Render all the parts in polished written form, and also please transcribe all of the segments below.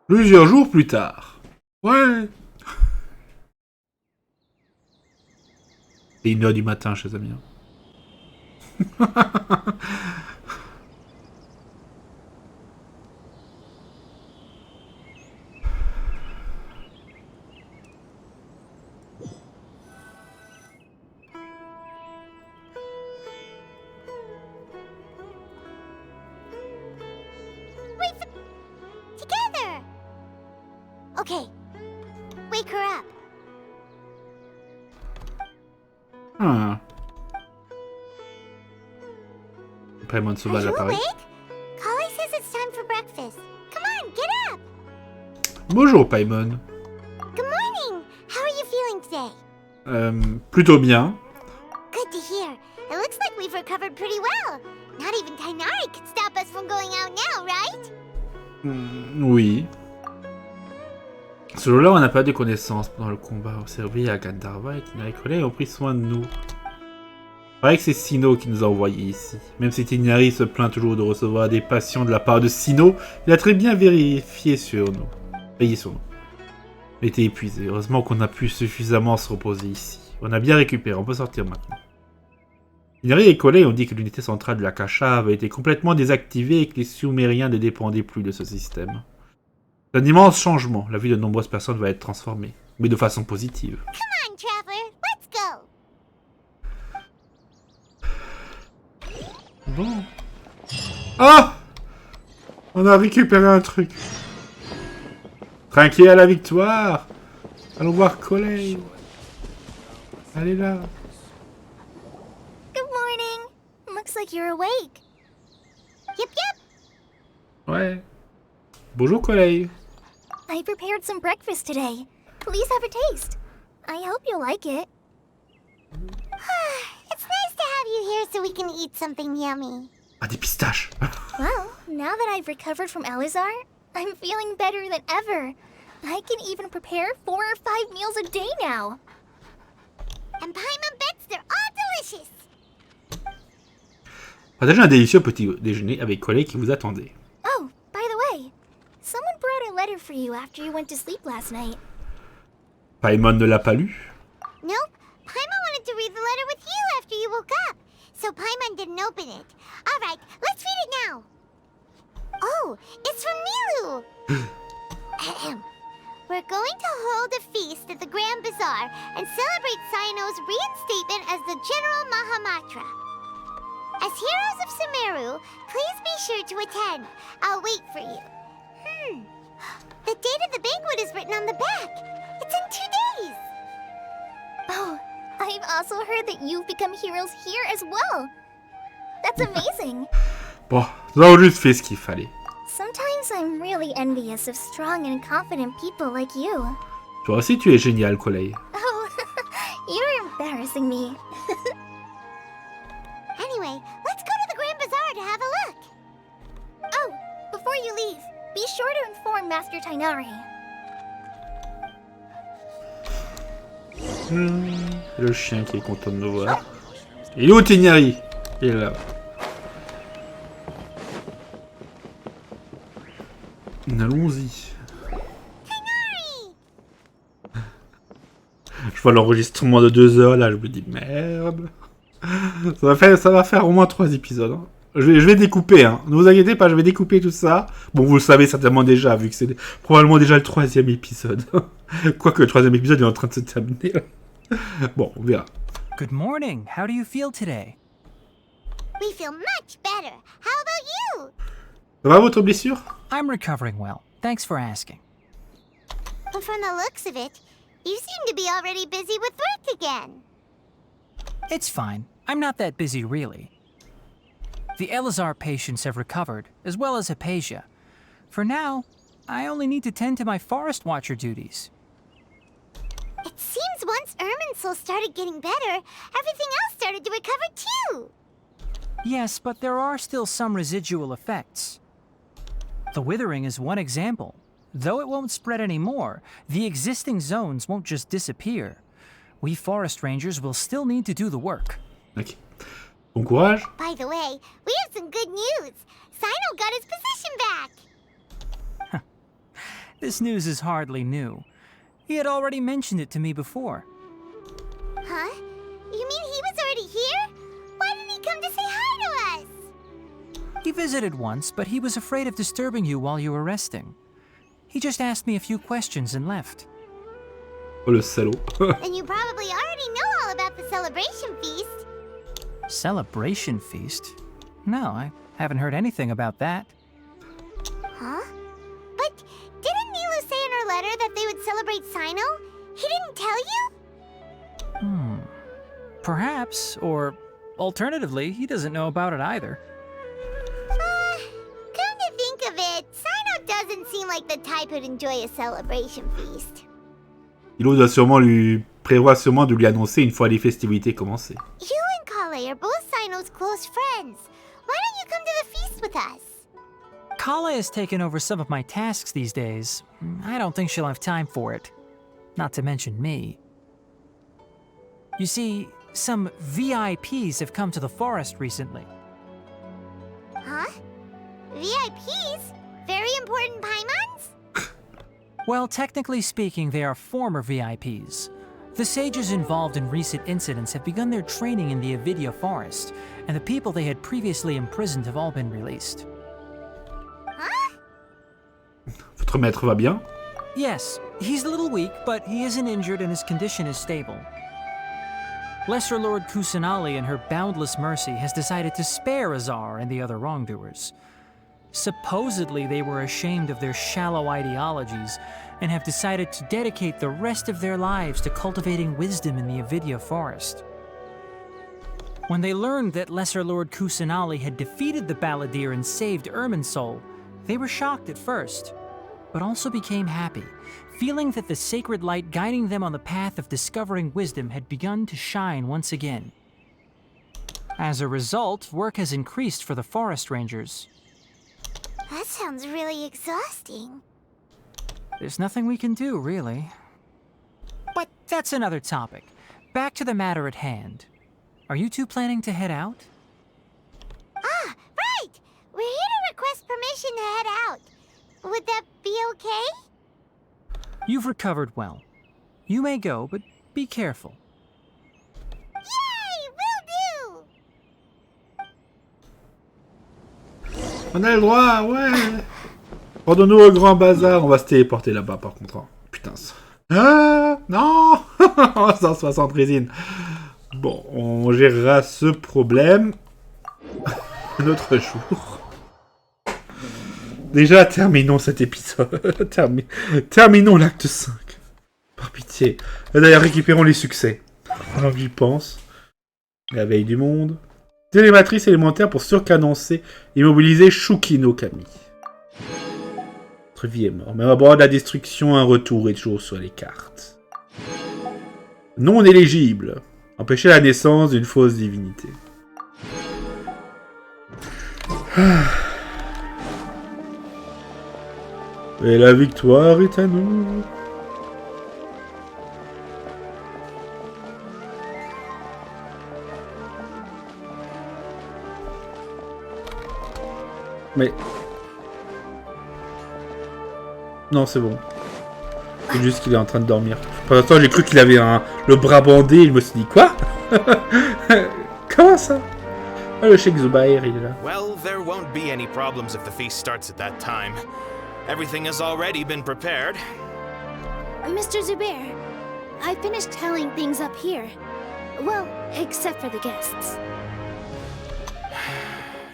Plusieurs jours plus tard. Ouais. C'est 1h du matin, chers amis. Together. Okay. Wake her up. Ah. Paimon sauvage Are you apparaît. awake? Kali says it's time for breakfast. Come on, get up. Bonjour Paimon. Good morning. How are you feeling today? Plutôt bien. Good to hear. It looks like we've recovered pretty well. Not even Tainari could stop us from going out now, right? Oui. Ce jour-là, on n'a pas de connaissances pendant le combat. On servi à Gandharva et Tinari ont pris soin de nous. Il paraît que c'est Sino qui nous a envoyés ici. Même si Tinari se plaint toujours de recevoir des passions de la part de Sino, il a très bien vérifié sur nous. Veillé sur nous. On était épuisés. Heureusement qu'on a pu suffisamment se reposer ici. On a bien récupéré. On peut sortir maintenant. Tinari et Colley ont dit que l'unité centrale de la Kasha avait été complètement désactivée et que les Sumériens ne dépendaient plus de ce système. C'est un immense changement. La vie de nombreuses personnes va être transformée, mais de façon positive. Come on, traveler. Let's go. Bon. Ah! On a récupéré un truc. Trinquer à la victoire. Allons voir Colley. Elle est là. Good morning. Looks like you're awake. Yep, yep. Ouais. Bonjour Colley. I prepared some breakfast today. Please have a taste. I hope you like it. It's nice to have you here so we can eat something yummy. Ah, des pistaches. Well, now that I've recovered from Elazar, I'm feeling better than ever. I can even prepare 4 or 5 meals a day now. And Paimon bets they're all delicious. Partagez un délicieux petit déjeuner avec Colley qui vous attendait. Oh, by the way, someone brought a letter for you after you went to sleep last night. Paimon ne l'a pas lu. Nope. Paimon wanted to read the letter with you after you woke up, so Paimon didn't open it. All right, let's read it now. Oh, it's from Nilou. Ahem. We're going to hold a feast at the Grand Bazaar and celebrate Sino's reinstatement as the General Mahamatra. As heroes of Sumeru, please be sure to attend. I'll wait for you. The date of the banquet is written on the back. It's in 2 days. Oh, I've also heard that you've become heroes here as well. That's amazing. Bon, nous avons juste fait ce qu'il fallait. Sometimes I'm really envious of strong and confident people like you. Toi aussi, tu es génial, Colley. Oh, you're embarrassing me. Anyway, let's go to the Grand Bazaar to have a look. Oh, before you leave, be sure to inform Master Tainari. Le chien qui est content de nous voir. Il est où Tinari? Il est là. Allons-y. Je vois l'enregistrement de 2 heures là, je me dis merde. Ça va faire au moins 3 épisodes. Hein. Je vais découper, hein. Ne vous inquiétez pas, je vais découper tout ça. Bon, vous le savez certainement déjà, vu que c'est probablement déjà le 3e épisode. Quoique le 3e épisode est en train de se terminer. Bon, on verra. Good morning. How do you feel today? We feel much better. How about you? Ça va votre blessure? I'm recovering well. Thanks for asking. But from the looks of it, you seem to be already busy with work again. It's fine. I'm not that busy, really. The Elazar patients have recovered, as well as Hypatia. For now, I only need to tend to my forest watcher duties. It seems once Irminsul started getting better, everything else started to recover too. Yes, but there are still some residual effects. The withering is one example. Though it won't spread anymore, the existing zones won't just disappear. We forest rangers will still need to do the work. Ok. Bon courage. By the way, we have some good news. Sino got his position back. This news is hardly new. He had already mentioned it to me before. Huh? You mean he was already here? Why didn't he come to say hi to us? He visited once, but he was afraid of disturbing you while you were resting. He just asked me a few questions and left. Oh, le salaud. And you probably already know all about the celebration feast. Celebration feast? No, I haven't heard anything about that. Huh? But didn't Nilou say in her letter that they would celebrate Sino? He didn't tell you? Perhaps, or alternatively, he doesn't know about it either. Come to think of it, Sino doesn't seem like the type who'd enjoy a celebration feast. Nilou prévoit sûrement de lui annoncer une fois les festivités commencées. You and Kale are both Sino's close friends. Why don't you come to the feast with us? Kala has taken over some of my tasks these days. I don't think she'll have time for it. Not to mention me. You see, some VIPs have come to the forest recently. Huh? VIPs? Very important Paimons? Well, technically speaking, they are former VIPs. The sages involved in recent incidents have begun their training in the Avidia forest, and the people they had previously imprisoned have all been released. Huh? Votre maître va bien? Yes, he's a little weak, but he isn't injured and his condition is stable. Lesser Lord Kusanali, in her boundless mercy, has decided to spare Azar and the other wrongdoers. Supposedly, they were ashamed of their shallow ideologies and have decided to dedicate the rest of their lives to cultivating wisdom in the Avidia forest. When they learned that Lesser Lord Kusanali had defeated the Balladeer and saved Irminsul, they were shocked at first, but also became happy, feeling that the sacred light guiding them on the path of discovering wisdom had begun to shine once again. As a result, work has increased for the forest rangers. That sounds really exhausting. There's nothing we can do, really. But that's another topic. Back to the matter at hand. Are you two planning to head out? Ah, right! We're here to request permission to head out. Would that be okay? You've recovered well. You may go, but be careful. Yay! Will do! On a le droit, ouais. Rendons-nous au grand bazar. On va se téléporter là-bas, par contre. Putain. Ah, non. 160 résines. Bon, on gérera ce problème un autre jour. Déjà, terminons cet épisode. Terminons l'acte 5. Par pitié. D'ailleurs, récupérons les succès. Alors que j'y pense. La veille du monde. Télématrice élémentaire pour surcanoncer et mobiliser Shukino Kami. Notre vie est mort. Même à bord de la destruction, un retour est toujours sur les cartes. Non éligible. Empêcher la naissance d'une fausse divinité. Et la victoire est à nous. Mais... Non, c'est bon. C'est juste qu'il est en train de dormir. Pendant ce temps, j'ai cru qu'il avait le bras bandé. Je me suis dit, quoi? Comment ça? Ah, le Sheikh Zubair, il est là. Well, there won't be any problems if the feast starts at that time. Everything has already been prepared. Mr. Zubair, I finished telling things up here. Well, except for the guests.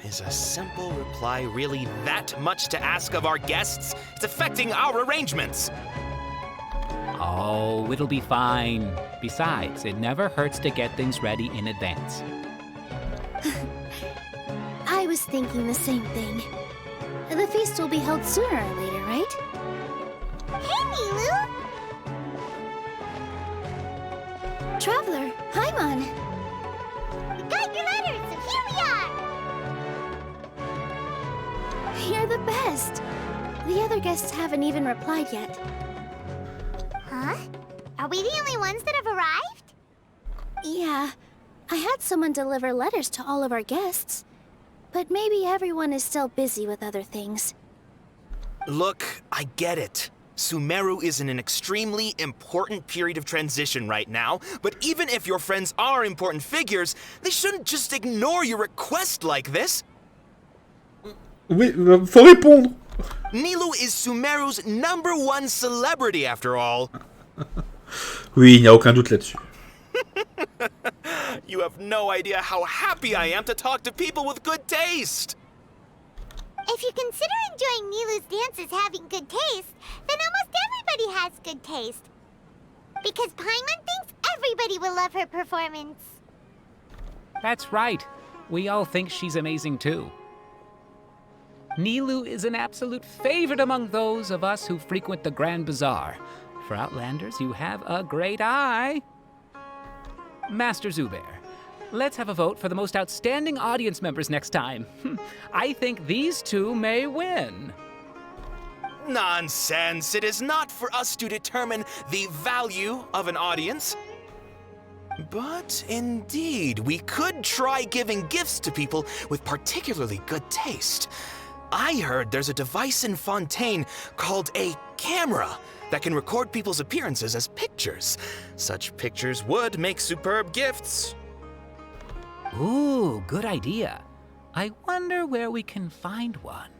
Is a simple reply really that much to ask of our guests? It's affecting our arrangements. Oh, it'll be fine. Besides, it never hurts to get things ready in advance. I was thinking the same thing. The feast will be held sooner or later, right? Hey, Nilou! Traveler, Paimon! We got your letters, so here we are! You're the best! The other guests haven't even replied yet. Huh? Are we the only ones that have arrived? Yeah, I had someone deliver letters to all of our guests. But maybe everyone is still busy with other things. Look, I get it. Sumeru is in an extremely important period of transition right now, but even if your friends are important figures, they shouldn't just ignore your request like this. Oui, faut répondre. Nilou is Sumeru's #1 celebrity after all. Oui, il n'y a aucun doute là-dessus. You have no idea how happy I am to talk to people with good taste. If you consider enjoying Nilou's dances having good taste, then almost everybody has good taste. Because Paimon thinks everybody will love her performance. That's right. We all think she's amazing too. Nilou is an absolute favorite among those of us who frequent the Grand Bazaar. For Outlanders, you have a great eye. Master Zubair, let's have a vote for the most outstanding audience members next time. I think these two may win. Nonsense! It is not for us to determine the value of an audience. But indeed, we could try giving gifts to people with particularly good taste. I heard there's a device in Fontaine called a camera that can record people's appearances as pictures. Such pictures would make superb gifts. Ooh, good idea. I wonder where we can find one.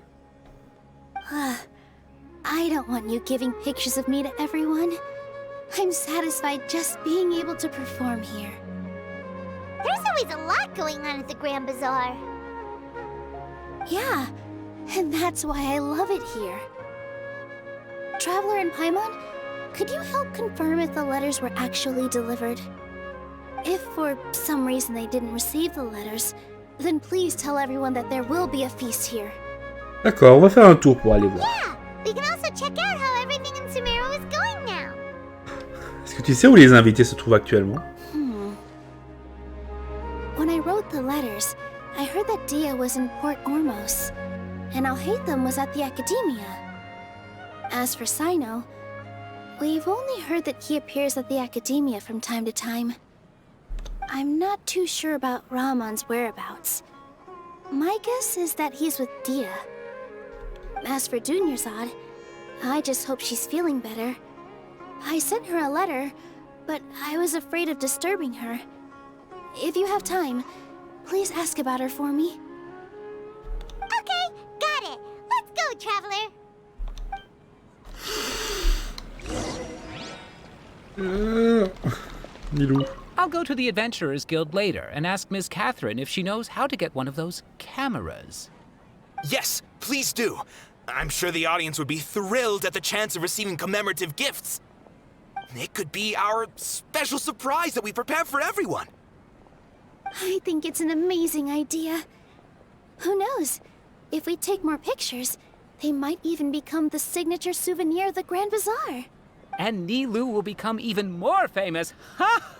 I don't want you giving pictures of me to everyone. I'm satisfied just being able to perform here. There's always a lot going on at the Grand Bazaar. Yeah, and that's why I love it here. Traveler and Paimon, could you help confirm if the letters were actually delivered? If for some reason they didn't receive the letters, then please tell everyone that there will be a feast here. D'accord, on va faire un tour pour aller voir. Yeah, we can also check out how everything in Sumeru is going now. Est-ce que tu sais où les invités se trouvent actuellement? When I wrote the letters, I heard that Dia was in Port Ormos, and Alhaitham was at the Academia. As for Sino, we've only heard that he appears at the Academia from time to time. I'm not too sure about Ramon's whereabouts. My guess is that he's with Dia. As for Dunyarzad, I just hope she's feeling better. I sent her a letter, but I was afraid of disturbing her. If you have time, please ask about her for me. Okay, got it. Let's go, Traveler. Nilou. I'll go to the Adventurers Guild later and ask Ms. Catherine if she knows how to get one of those cameras. Yes, please do. I'm sure the audience would be thrilled at the chance of receiving commemorative gifts. It could be our special surprise that we prepare for everyone. I think it's an amazing idea. Who knows? If we take more pictures, they might even become the signature souvenir of the Grand Bazaar. And Nilou will become even more famous. Ha!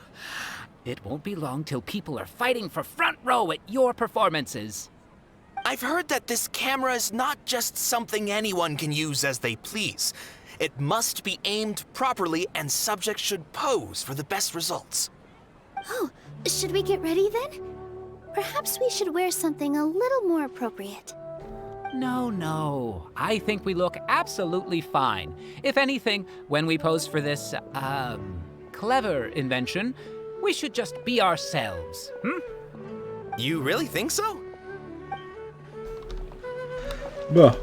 It won't be long till people are fighting for front row at your performances. I've heard that this camera is not just something anyone can use as they please. It must be aimed properly and subjects should pose for the best results. Oh, should we get ready then? Perhaps we should wear something a little more appropriate. No. I think we look absolutely fine. If anything, when we pose for this, clever invention, we should just be ourselves. You really think so? Bon,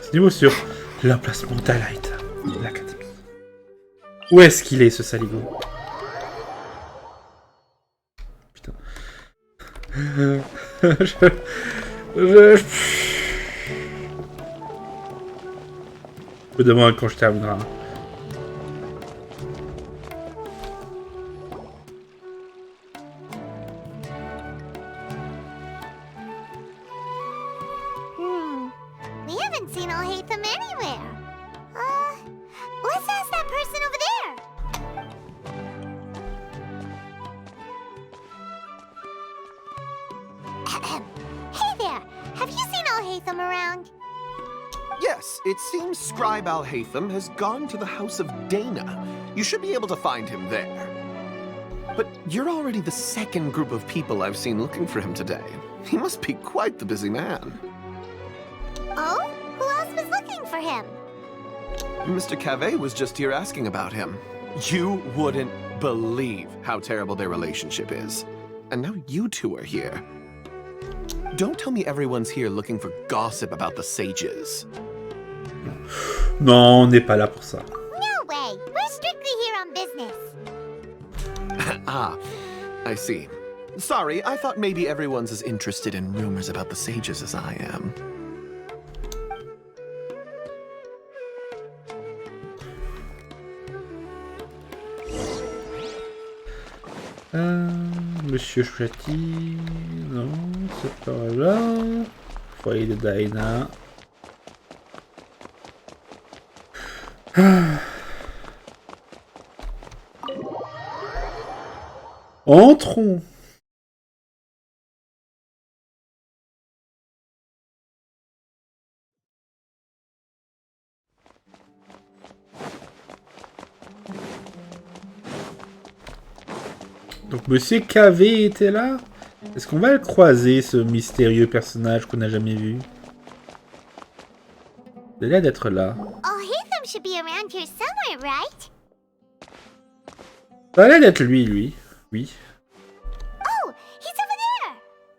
c'est niveau sur l'emplacement d'Alight, l'Académie. Où est-ce qu'il est, ce saligo? Putain. Je me demande quand je terminerai. We haven't seen Alhaitham anywhere. Let's ask that person over there. Hey there, have you seen Alhaitham around? Yes, it seems Scribe Alhaitham has gone to the House of Dana. You should be able to find him there. But you're already the second group of people I've seen looking for him today. He must be quite the busy man. Oh? Who else was looking for him? Mr. Cave was just here asking about him. You wouldn't believe how terrible their relationship is. And now you two are here. Don't tell me everyone's here looking for gossip about the sages. Non, on n'est pas là pour ça. No way. We're strictly here on business. Ah, I see. Sorry, I thought maybe everyone's as interested in rumors about the sages as I am. Monsieur Chati, non, c'est pas là. Foyer de Daina. Entrons. Donc Monsieur KV était là. Est-ce qu'on va le croiser, ce mystérieux personnage qu'on n'a jamais vu? Il a l'air d'être là. Oh, Hatham should be around here somewhere, right? Ça a l'air d'être lui. Oui. Oh, he's over there.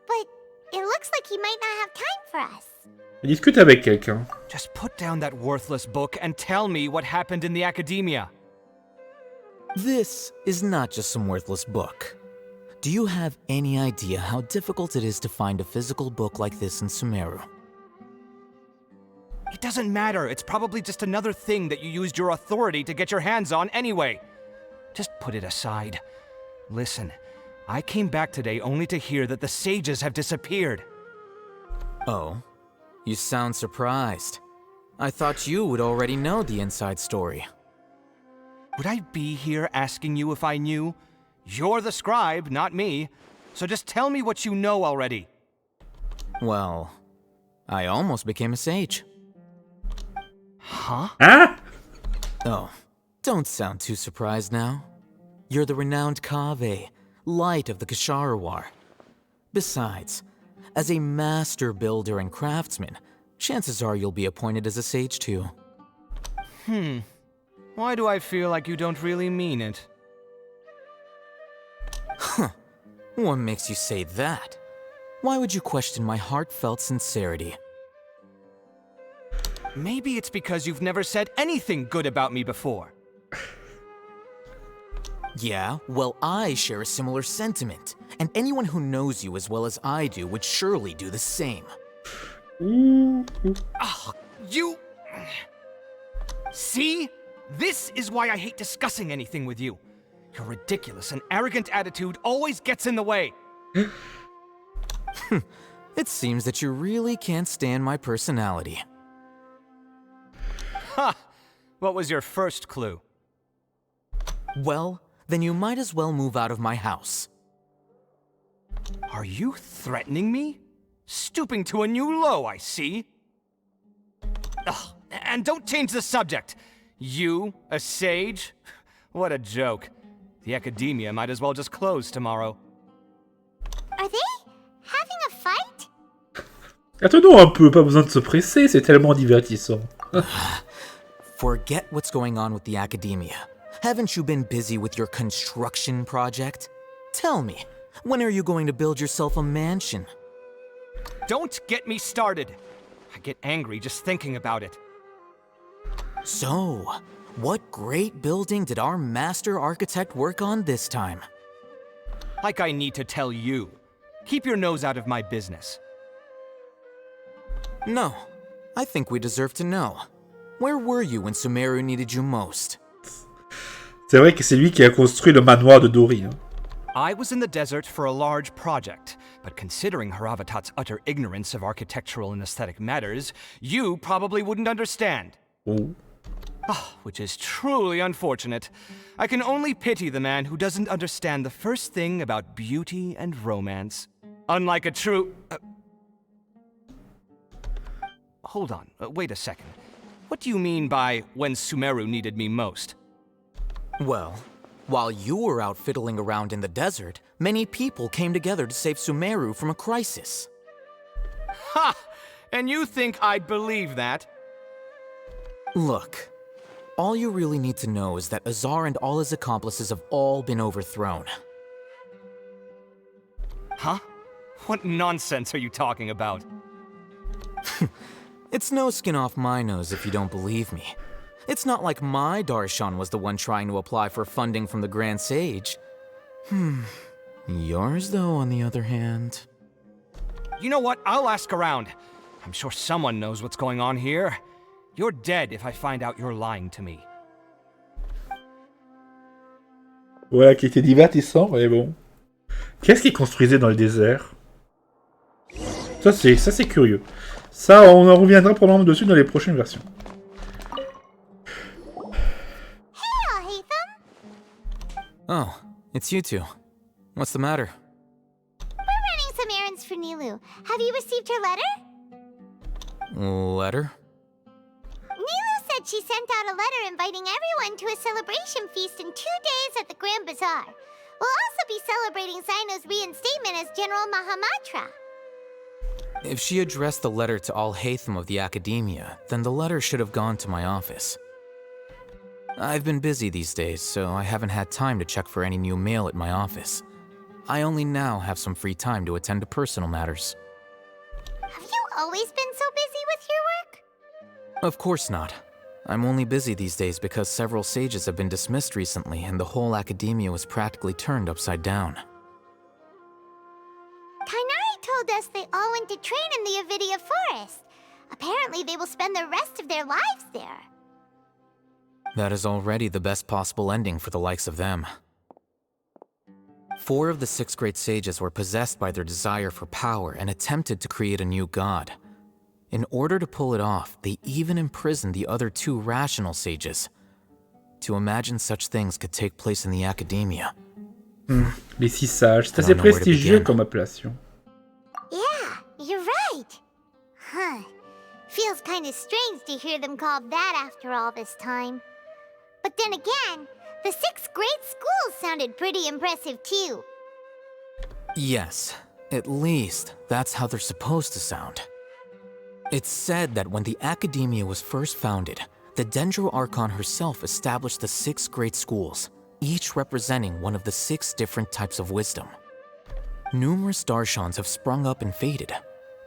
But it looks like he might not have time for us. Il discute avec quelqu'un. Just put down that worthless book and tell me what happened in the academia. This is not just some worthless book. Do you have any idea how difficult it is to find a physical book like this in Sumeru? It doesn't matter. It's probably just another thing that you used your authority to get your hands on anyway. Just put it aside. Listen, I came back today only to hear that the sages have disappeared. Oh, you sound surprised. I thought you would already know the inside story. Would I be here asking you if I knew? You're the scribe, not me. So just tell me what you know already. Well, I almost became a sage. Huh? Ah! Oh, don't sound too surprised now. You're the renowned Kave, light of the Ksharawar. Besides, as a master builder and craftsman, chances are you'll be appointed as a sage too. Why do I feel like you don't really mean it? Huh. What makes you say that? Why would you question my heartfelt sincerity? Maybe it's because you've never said anything good about me before. Yeah, well, I share a similar sentiment, and anyone who knows you as well as I do would surely do the same. Ugh, you... See? This is why I hate discussing anything with you. Your ridiculous and arrogant attitude always gets in the way. It seems that you really can't stand my personality. Ha! What was your first clue? Well, then you might as well move out of my house. Are you threatening me? Stooping to a new low, I see. Ugh, and don't change the subject. You, a sage? What a joke. The academia might as well just close tomorrow. Are they having a fight? Attendons un peu, pas besoin de se presser, c'est tellement divertissant. Forget what's going on with the academia. Haven't you been busy with your construction project? Tell me, when are you going to build yourself a mansion? Don't get me started. I get angry just thinking about it. So, what great building did our master architect work on this time? Like I need to tell you. Keep your nose out of my business. No, I think we deserve to know. Where were you when Sumeru needed you most? C'est vrai que c'est lui qui a construit le manoir de Dori. Hein. I was in the desert for a large project, but considering Haravatat's utter ignorance of architectural and aesthetic matters, you probably wouldn't understand. Oh. Which is truly unfortunate. I can only pity the man who doesn't understand the first thing about beauty and romance. Unlike a true... Hold on, wait a second. What do you mean by when Sumeru needed me most? Well, while you were out fiddling around in the desert, many people came together to save Sumeru from a crisis. Ha! And you think I'd believe that? Look, All you really need to know is that Azar and all his accomplices have all been overthrown. Huh? What nonsense are you talking about? It's no skin off my nose if you don't believe me. It's not like my Darshan was the one trying to apply for funding from the Grand Sage. Yours, though, on the other hand... You know what? I'll ask around. I'm sure someone knows what's going on here. You're dead if I find out you're lying to me. Voilà, qui était divertissant, mais bon. Qu'est-ce qu'ils construisaient dans le désert? Ça, c'est curieux. Ça, on en reviendra probablement dessus dans les prochaines versions. Oh, it's you two. What's the matter? We're running some errands for Nilou. Have you received her letter? Letter? Nilou said she sent out a letter inviting everyone to a celebration feast in 2 days at the Grand Bazaar. We'll also be celebrating Sino's reinstatement as General Mahamatra. If she addressed the letter to all Hatham of the Academia, then the letter should have gone to my office. I've been busy these days, so I haven't had time to check for any new mail at my office. I only now have some free time to attend to personal matters. Have you always been so busy with your work? Of course not. I'm only busy these days because several sages have been dismissed recently and the whole Academia was practically turned upside down. Kainari told us they all went to train in the Avidia Forest. Apparently they will spend the rest of their lives there. That is already the best possible ending for the likes of them. 4 of the 6 great sages were possessed by their desire for power and attempted to create a new god. In order to pull it off, they even imprisoned the other 2 rational sages. To imagine such things could take place in the Academia. Les 6 sages, c'est assez prestigieux comme appellation. Yeah, you're right. Huh. Feels kind of strange to hear them called that after all this time. But then again, the 6 great schools sounded pretty impressive too. Yes, at least that's how they're supposed to sound. It's said that when the Academia was first founded, the Dendro Archon herself established the 6 great schools, each representing one of the 6 different types of wisdom. Numerous Darshans have sprung up and faded.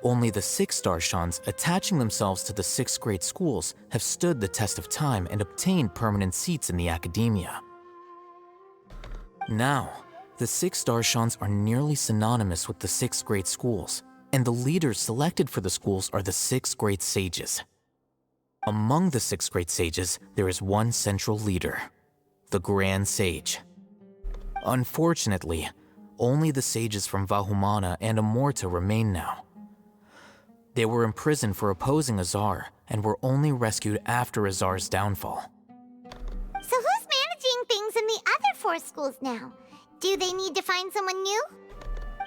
Only the 6 Darshans attaching themselves to the 6 great schools have stood the test of time and obtained permanent seats in the Academia. Now, the 6 Darshans are nearly synonymous with the 6 great schools, and the leaders selected for the schools are the 6 great sages. Among the 6 great sages, there is one central leader, the Grand Sage. Unfortunately, only the sages from Vahumana and Amorta remain now. They were imprisoned for opposing Azar and were only rescued after Azar's downfall. So who's managing things in the other 4 schools now? Do they need to find someone new?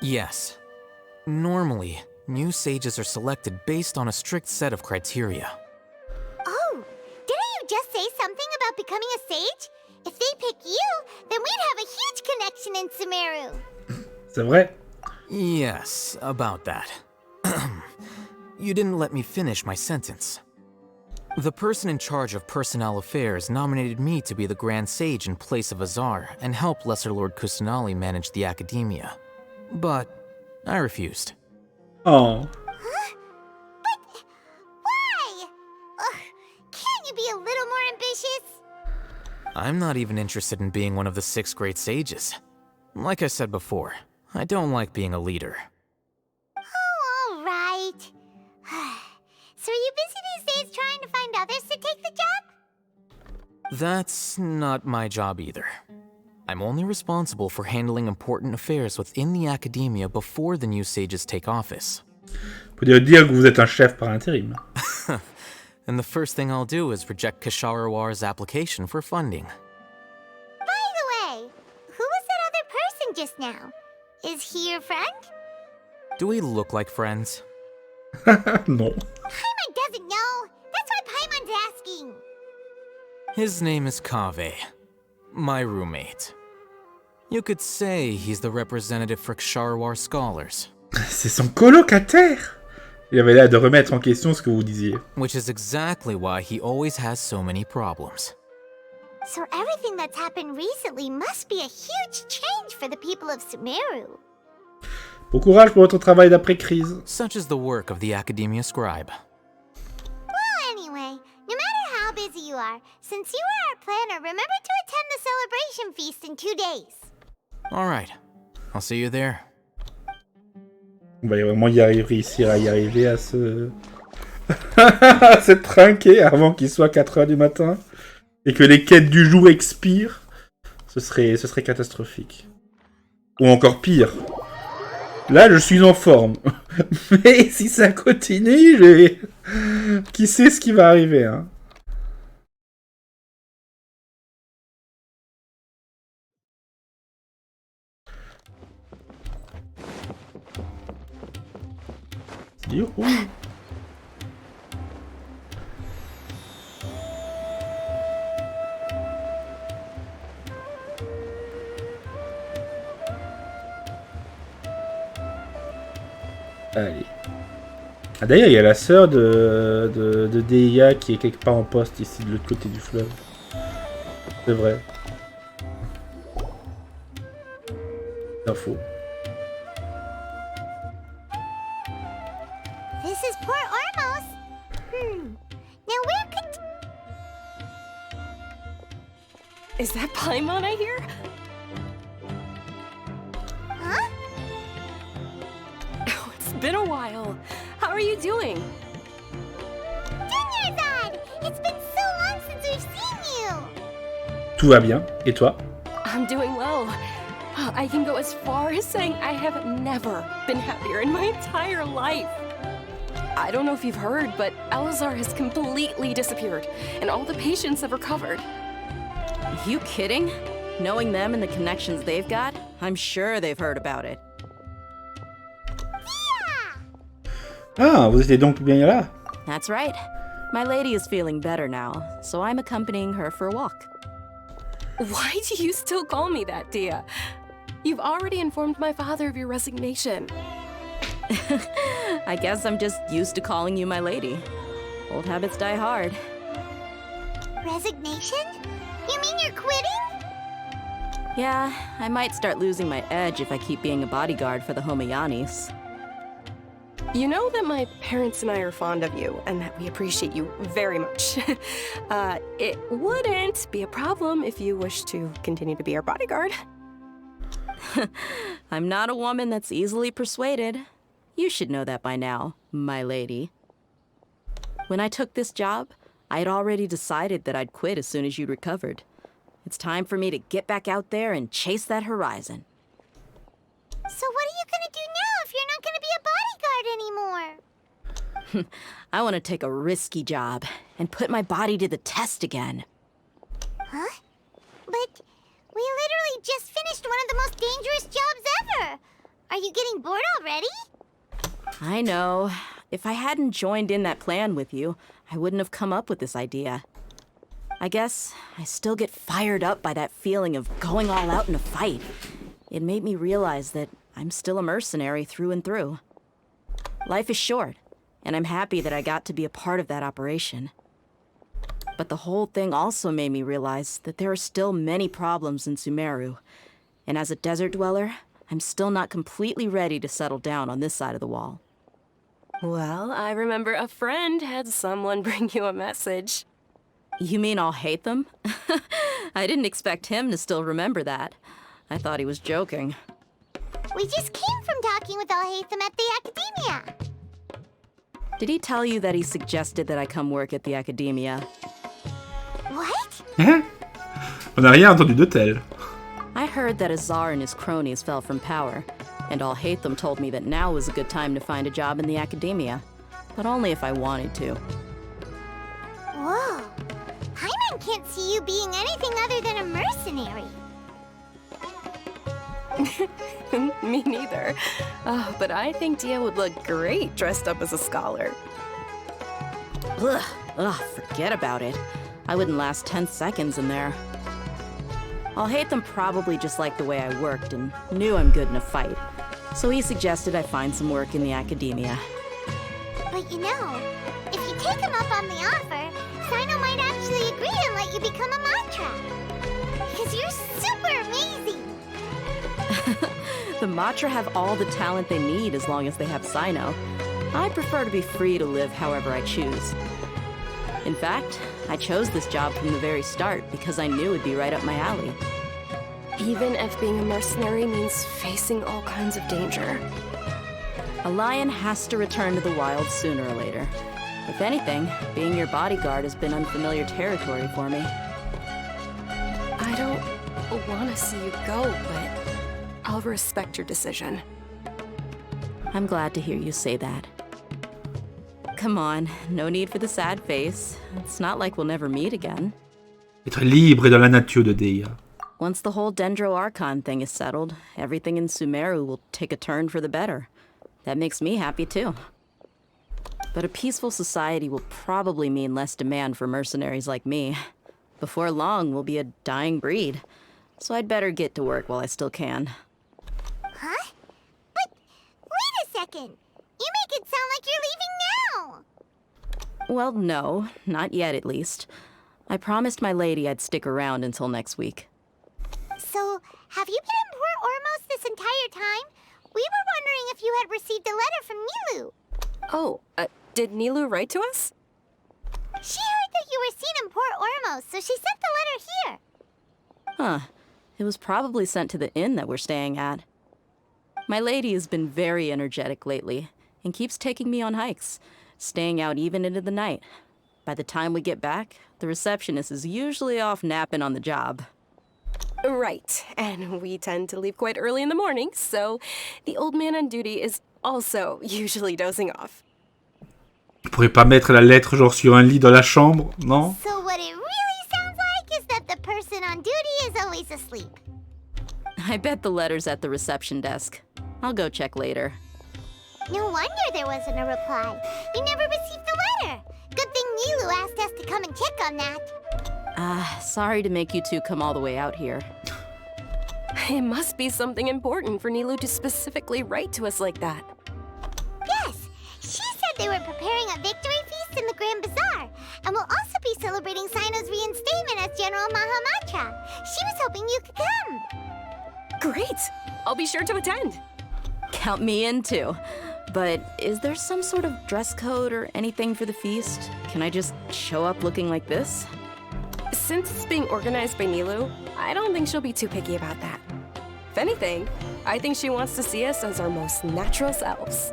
Yes. Normally, new sages are selected based on a strict set of criteria. Oh, didn't you just say something about becoming a sage? If they pick you, then we'd have a huge connection in Sumeru. C'est vrai? Yes, about that. You didn't let me finish my sentence. The person in charge of personnel affairs nominated me to be the Grand Sage in place of Azar and help Lesser Lord Kusanali manage the Academia. But I refused. Oh. Huh? But why? Ugh, can't you be a little more ambitious? I'm not even interested in being one of the 6 great sages. Like I said before, I don't like being a leader. Oh, all right. So are you busy these days trying to find others to take the job? That's not my job either. I'm only responsible for handling important affairs within the Academia before the new sages take office. Vous pouvez dire que vous êtes un chef par intérim. And the first thing I'll do is reject Kasharawar's application for funding. By the way, who was that other person just now? Is he your friend? Do we look like friends? Non. Paimon doesn't know. That's why Paimon's asking. His name is Kaveh, my roommate. You could say he's the representative for Ksharawar scholars. C'est son colocataire. Il avait l'air de remettre en question ce que vous disiez. Which is exactly why he always has so many problems. So everything that's happened recently must be a huge change for the people of Sumeru. Bon courage pour votre travail d'après-crise. Such is the work of the Academia Scribe. Well, anyway, no matter how busy you are, since you are our planner, remember to attend the celebration feast in 2 days. Alright, I'll see you there. On va vraiment réussir à y arriver à se... à se trinquer avant qu'il soit 4h du matin et que les quêtes du jour expirent. Ce serait catastrophique. Ou encore pire. Là, je suis en forme. Mais si ça continue, qui sait ce qui va arriver, hein. Youhou. Allez. Ah, d'ailleurs, il y a la sœur de Deia qui est quelque part en poste ici de l'autre côté du fleuve. C'est vrai. Info. This is Port Ormos. Now where could... Is that Paimon I hear? Huh? Oh, it's been a while. How are you doing? Dinyarzad! It's been so long since we've seen you! Tout va bien. Et toi? I'm doing well. I can go as far as saying I have never been happier in my entire life. I don't know if you've heard, but Elazar has completely disappeared, and all the patients have recovered. You kidding? Knowing them and the connections they've got, I'm sure they've heard about it. Ah, vous étiez donc bien là? That's right. My lady is feeling better now, so I'm accompanying her for a walk. Why do you still call me that, Dia? You've already informed my father of your resignation. I guess I'm just used to calling you my lady. Old habits die hard. Resignation? You mean you're quitting? Yeah, I might start losing my edge if I keep being a bodyguard for the Homayanis. You know that my parents and I are fond of you, and that we appreciate you very much. It wouldn't be a problem if you wish to continue to be our bodyguard. I'm not a woman that's easily persuaded. You should know that by now, my lady. When I took this job, I had already decided that I'd quit as soon as you'd recovered. It's time for me to get back out there and chase that horizon. So what are you gonna do now if you're not gonna be a bodyguard anymore? I want to take a risky job and put my body to the test again. Huh? But we literally just finished one of the most dangerous jobs ever! Are you getting bored already? I know. If I hadn't joined in that plan with you, I wouldn't have come up with this idea. I guess I still get fired up by that feeling of going all out in a fight. It made me realize that I'm still a mercenary through and through. Life is short, and I'm happy that I got to be a part of that operation. But the whole thing also made me realize that there are still many problems in Sumeru, and as a desert dweller, I'm still not completely ready to settle down on this side of the wall. Well, I remember a friend had someone bring you a message. You mean I'll hate them? I didn't expect him to still remember that. I thought he was joking. We just came from talking with Alhaitham at the Academia. Did he tell you that he suggested that I come work at the Academia? What? On n'a rien entendu de tel. I heard that Azar and his cronies fell from power, and Alhaitham told me that now was a good time to find a job in the Academia, but only if I wanted to. Whoa. Paimon can't see you being anything other than a mercenary. Me neither. But I think Dia would look great dressed up as a scholar. Ugh, forget about it. I wouldn't last 10 seconds in there. Alhaitham probably just liked the way I worked and knew I'm good in a fight, so he suggested I find some work in the Academia. But you know, if you take him up on the offer, Sino might actually agree and let you become a mantra. Mahamatra have all the talent they need as long as they have Sino. I prefer to be free to live however I choose. In fact, I chose this job from the very start because I knew it'd be right up my alley. Even if being a mercenary means facing all kinds of danger. A lion has to return to the wild sooner or later. If anything, being your bodyguard has been unfamiliar territory for me. I don't want to see you go, but I'll respect your decision. I'm glad to hear you say that. Come on, no need for the sad face. It's not like we'll never meet again. Être libre est dans la nature de Deia. Once the whole Dendro Archon thing is settled, everything in Sumeru will take a turn for the better. That makes me happy too. But a peaceful society will probably mean less demand for mercenaries like me. Before long, we'll be a dying breed. So I'd better get to work while I still can. Huh? But wait a second. You make it sound like you're leaving now. Well, no, not yet at least. I promised my lady I'd stick around until next week. So, have you been in Port Ormos this entire time? We were wondering if you had received a letter from Nilou. Oh, did Nilou write to us? She heard that you were seen in Port Ormos, so she sent the letter here. Huh. It was probably sent to the inn that we're staying at. My lady has been very energetic lately and keeps taking me on hikes, staying out even into the night. By the time we get back, the receptionist is usually off napping on the job. Right, and we tend to leave quite early in the morning, so the old man on duty is also usually dozing off. Tu pourrais pas mettre la lettre genre sur un lit dans la chambre, non? So what it really sounds like is that the person on duty is always asleep. I bet the letter's at the reception desk. I'll go check later. No wonder there wasn't a reply. You never received the letter. Good thing Nilou asked us to come and check on that. Sorry to make you two come all the way out here. It must be something important for Nilou to specifically write to us like that. Yes, she said they were preparing a victory feast in the Grand Bazaar, and will also be celebrating Sino's reinstatement as General Mahamatra. She was hoping you could come. Great! I'll be sure to attend. Count me in too. But is there some sort of dress code or anything for the feast? Can I just show up looking like this? Since it's being organized by Nilou, I don't think she'll be too picky about that. If anything, I think she wants to see us as our most natural selves.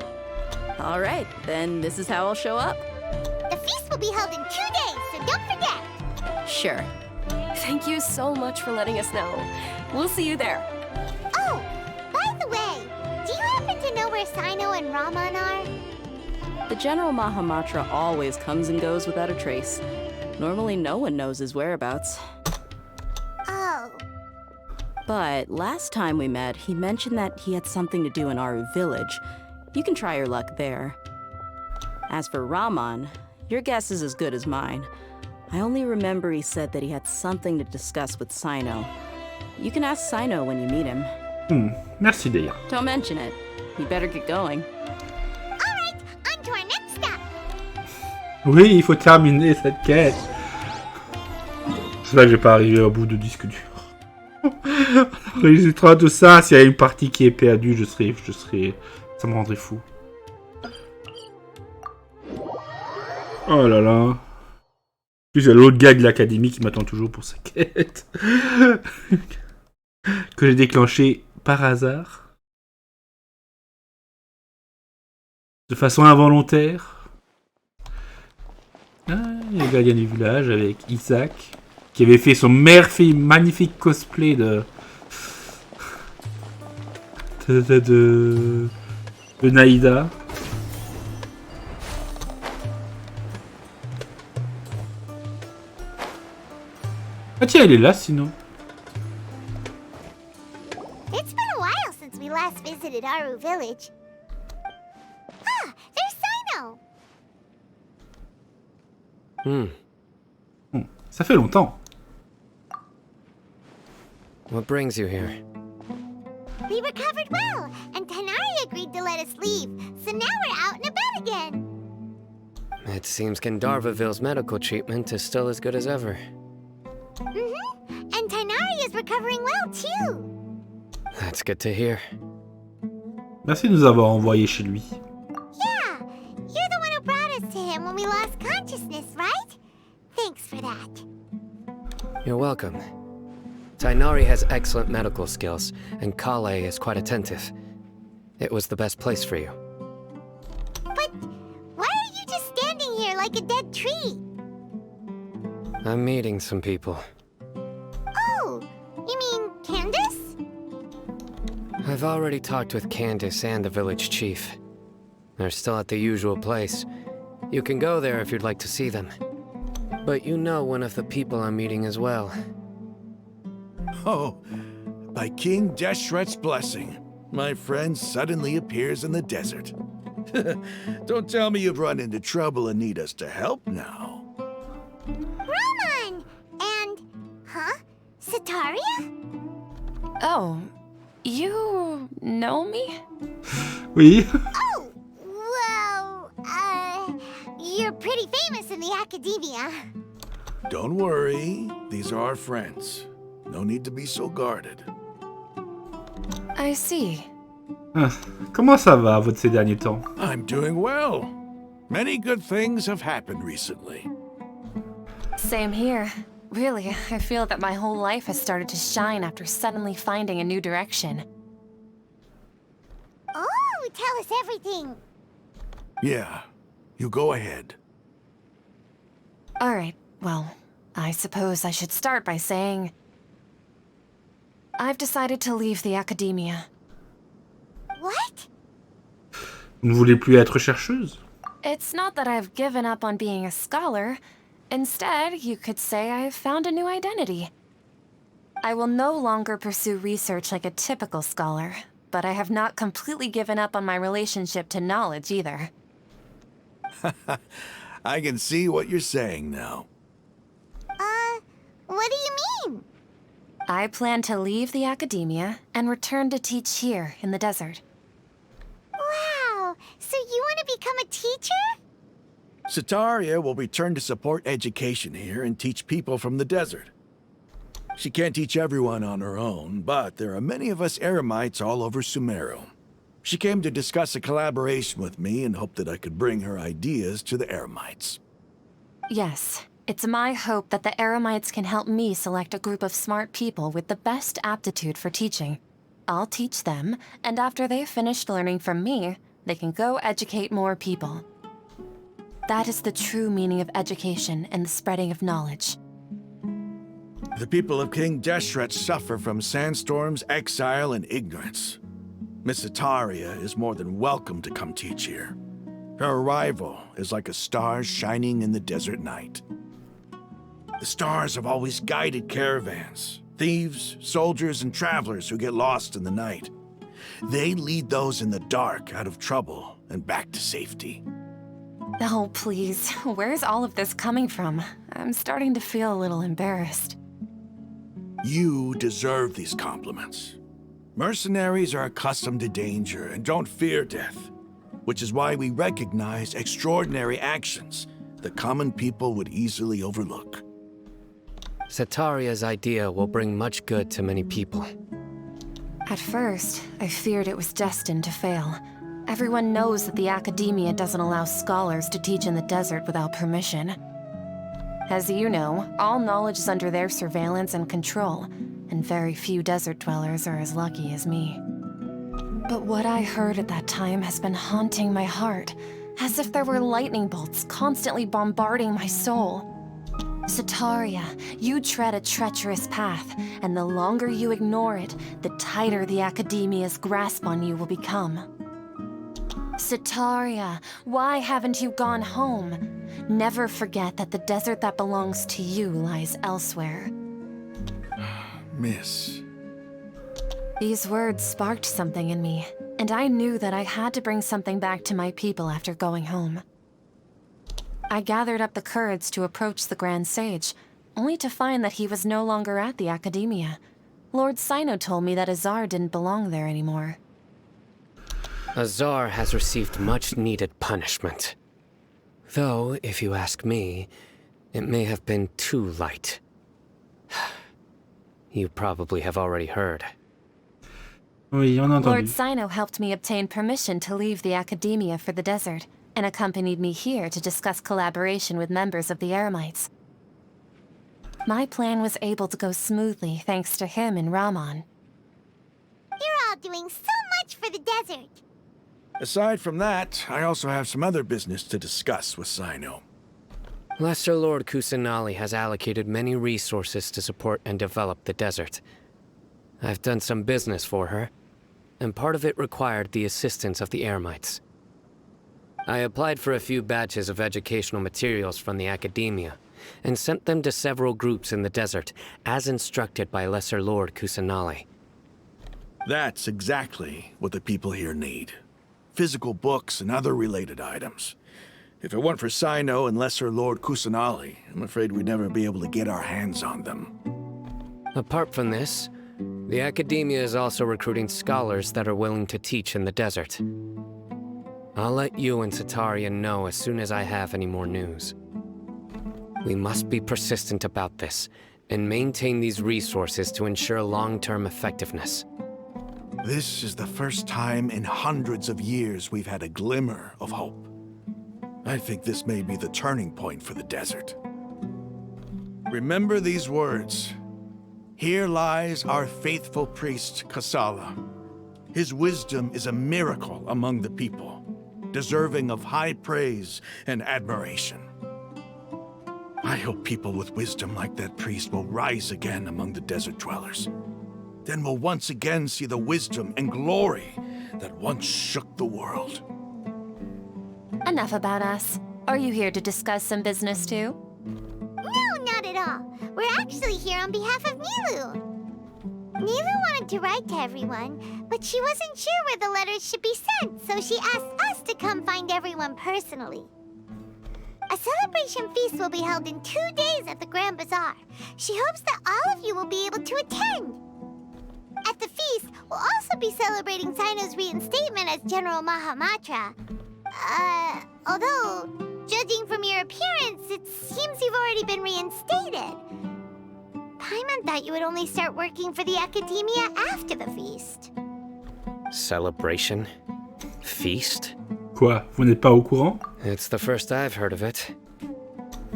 All right, then this is how I'll show up. The feast will be held in 2 days, so don't forget. Sure. Thank you so much for letting us know. We'll see you there. Oh, by the way, do you happen to know where Sino and Raman are? The General Mahamatra always comes and goes without a trace. Normally no one knows his whereabouts. Oh. But last time we met, he mentioned that he had something to do in Aru village. You can try your luck there. As for Raman, your guess is as good as mine. I only remember he said that he had something to discuss with Sino. You can ask Sino when you meet him. Merci Deia. Don't mention it. You better get going. Alright, on to our next step. Oui, il faut terminer cette quête. C'est là que je vais pas arriver au bout de disque dur. Enregistrant tout ça, s'il y a une partie qui est perdue, je serais, ça me rendrait fou. Oh là là. Puis il y a l'autre gars de l'académie qui m'attend toujours pour sa quête. Que j'ai déclenché par hasard. De façon involontaire. Ah, il y a le gardien du village avec Isaac, qui avait fait son magnifique cosplay de Naïda. Ah tiens, il est là sinon. It's been a while since we last visited Aru village. Ah, there's Sino. Ça fait longtemps. What brings you here? We recovered well, and Tanari agreed to let us leave, so now we're out and about again. It seems Gandharvaville's medical treatment is still as good as ever. And Tanari is recovering well, too. That's good to hear. Merci de nous avoir envoyés chez lui. Yeah, you're the one who brought us to him when we lost consciousness, right? Thanks for that. You're welcome. Tainari has excellent medical skills, and Kale is quite attentive. It was the best place for you. But why are you just standing here like a dead tree? I'm meeting some people. Oh, you mean Candace? I've already talked with Candace and the village chief. They're still at the usual place. You can go there if you'd like to see them. But you know one of the people I'm meeting as well. Oh, by King Deshret's blessing, my friend suddenly appears in the desert. Don't tell me you've run into trouble and need us to help now. Roman! And... huh? Sataria? Oh, you know me? Oui. Oh, well, you're pretty famous in the academia. Don't worry, these are our friends. No need to be so guarded. I see. Ah, comment ça va, votre ces derniers temps? I'm doing well. Many good things have happened recently. Same here. Really, I feel that my whole life has started to shine after suddenly finding a new direction. Oh, tell us everything. Yeah, you go ahead. Alright, well, I suppose I should start by saying... I've decided to leave the academia. What? Vous ne voulez plus être chercheuse? It's not that I've given up on being a scholar. Instead, you could say I've found a new identity. I will no longer pursue research like a typical scholar, but I have not completely given up on my relationship to knowledge either. I can see what you're saying now. What do you mean? I plan to leave the academia and return to teach here in the desert. Wow, so you want to become a teacher? Sataria will return to support education here and teach people from the desert. She can't teach everyone on her own, but there are many of us eremites all over Sumeru. She came to discuss a collaboration with me and hoped that I could bring her ideas to the eremites. Yes, it's my hope that the eremites can help me select a group of smart people with the best aptitude for teaching. I'll teach them, and after they've finished learning from me, they can go educate more people. That is the true meaning of education and the spreading of knowledge. The people of King Deshret suffer from sandstorms, exile, and ignorance. Miss Sataria is more than welcome to come teach here. Her arrival is like a star shining in the desert night. The stars have always guided caravans, thieves, soldiers, and travelers who get lost in the night. They lead those in the dark out of trouble and back to safety. Oh, please, where's all of this coming from? I'm starting to feel a little embarrassed. You deserve these compliments. Mercenaries are accustomed to danger and don't fear death, which is why we recognize extraordinary actions that common people would easily overlook. Sataria's idea will bring much good to many people. At first, I feared it was destined to fail. Everyone knows that the academia doesn't allow scholars to teach in the desert without permission. As you know, all knowledge is under their surveillance and control, and very few desert dwellers are as lucky as me. But what I heard at that time has been haunting my heart, as if there were lightning bolts constantly bombarding my soul. Sataria, you tread a treacherous path, and the longer you ignore it, the tighter the academia's grasp on you will become. Sataria, why haven't you gone home? Never forget that the desert that belongs to you lies elsewhere. Miss. These words sparked something in me, and I knew that I had to bring something back to my people after going home. I gathered up the courage to approach the Grand Sage, only to find that he was no longer at the academia. Lord Sino told me that Azar didn't belong there anymore. Azar has received much-needed punishment. Though, if you ask me, it may have been too light. You probably have already heard. Oui, on a entendu. Lord Sino helped me obtain permission to leave the academia for the desert, and accompanied me here to discuss collaboration with members of the Eremites. My plan was able to go smoothly thanks to him and Rahman. You're all doing so much for the desert. Aside from that, I also have some other business to discuss with Sino. Lesser Lord Kusanali has allocated many resources to support and develop the desert. I've done some business for her, and part of it required the assistance of the Eremites. I applied for a few batches of educational materials from the academia, and sent them to several groups in the desert, as instructed by Lesser Lord Kusanali. That's exactly what the people here need. Physical books and other related items. If it weren't for Sino and Lesser Lord Kusanali, I'm afraid we'd never be able to get our hands on them. Apart from this, the academia is also recruiting scholars that are willing to teach in the desert. I'll let you and Satarian know as soon as I have any more news. We must be persistent about this, and maintain these resources to ensure long-term effectiveness. This is the first time in hundreds of years we've had a glimmer of hope. I think this may be the turning point for the desert. Remember these words. Here lies our faithful priest, Kasala. His wisdom is a miracle among the people, deserving of high praise and admiration. I hope people with wisdom like that priest will rise again among the desert dwellers. Then we'll once again see the wisdom and glory that once shook the world. Enough about us. Are you here to discuss some business too? No, not at all. We're actually here on behalf of Nilou. Nilou wanted to write to everyone, but she wasn't sure where the letters should be sent, so she asked us to come find everyone personally. A celebration feast will be held in 2 days at the Grand Bazaar. She hopes that all of you will be able to attend. At the feast, we'll also be celebrating Sino's reinstatement as General Mahamatra. Although, judging from your appearance, it seems you've already been reinstated. Paimon thought you would only start working for the Academia after the feast. Celebration? Feast? Quoi? Vous n'êtes pas au courant? It's the first I've heard of it.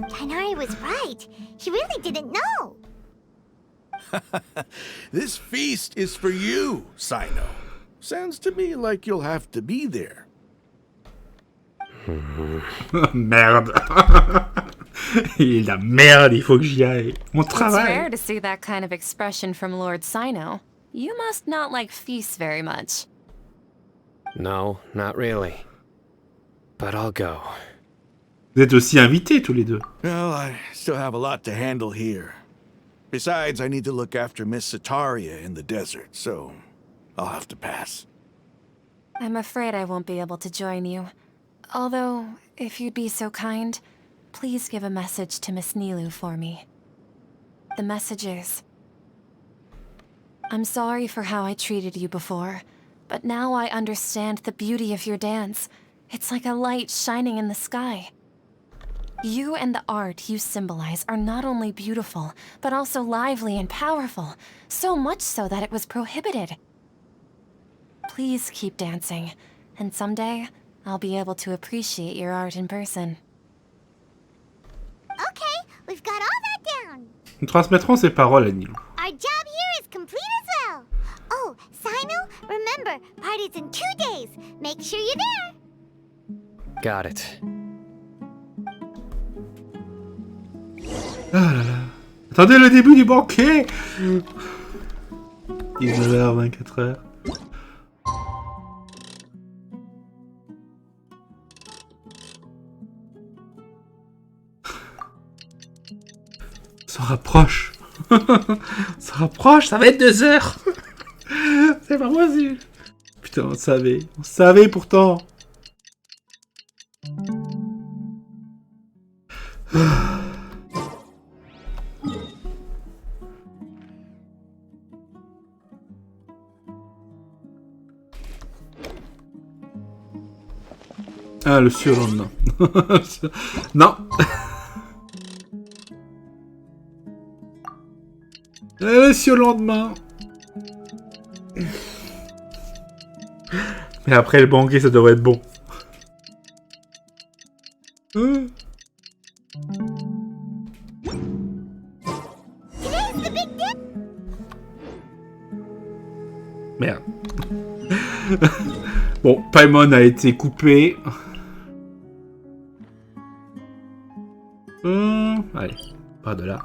Kainari was right. He really didn't know. This feast is for you, Sino. Sounds to me like you'll have to be there. Merde. Il est la merde, il faut que j'y aille. Mon It's travail. rare to see that kind of expression from Lord Sino. You must not like feasts very much. No, not really. But I'll go. Vous êtes aussi invités tous les deux. Well, I still have a lot to handle here. Besides, I need to look after Miss Sataria in the desert, so I'll have to pass. I'm afraid I won't be able to join you. Although, if you'd be so kind, please give a message to Miss Nilou for me. The message is... I'm sorry for how I treated you before, but now I understand the beauty of your dance. It's like a light shining in the sky. You and the art you symbolize are not only beautiful, but also lively and powerful, so much so that it was prohibited. Please keep dancing, and someday, I'll be able to appreciate your art in person. Okay, we've got all that down. Nous transmettrons ces paroles à Nilou. Our job here is complete as well. Oh, Sino, remember, party's in 2 days. Make sure you're there. Got it. Ah là là. Attendez le début du banquet. 19h, 24h. Ça rapproche. Ça rapproche, ça va être 2h. C'est pas possible. Putain, on savait pourtant. Ah, le surlendemain. Non. Le surlendemain. Et après le banquet, ça devrait être bon. Merde. Bon, Paimon a été coupé. Allez, pas de là.